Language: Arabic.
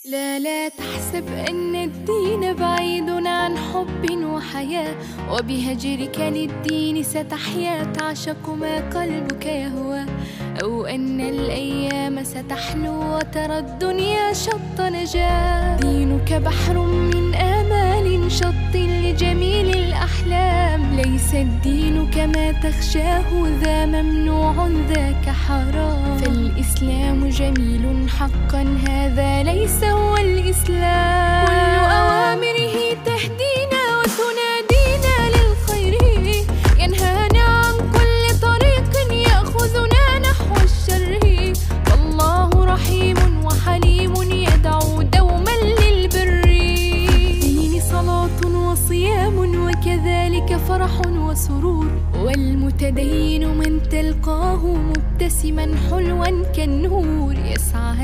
لا لا تحسب أن الدين بعيد عن حب وحياة، وبهجرك للدين ستحيا تعشق ما قلبك يهوى، أو أن الأيام ستحلو وترى الدنيا شط نجاة. دينك بحر من آمال شط لجميل الأحلام، ليس الدين كما تخشاه ذا ممنوع ذاك حرام. فالإسلام جميل حقا هذا ليس هو الإسلام، كل أوامره تهدينا وتنادينا للخير، ينهانا عن كل طريق يأخذنا نحو الشر. فالله رحيم وحليم يدعو دوما للبر، في الدين صلاة وصيام وكذلك فرح وسرور، والمتدين من تلقاه مبتسما حلوا كالنور يسعى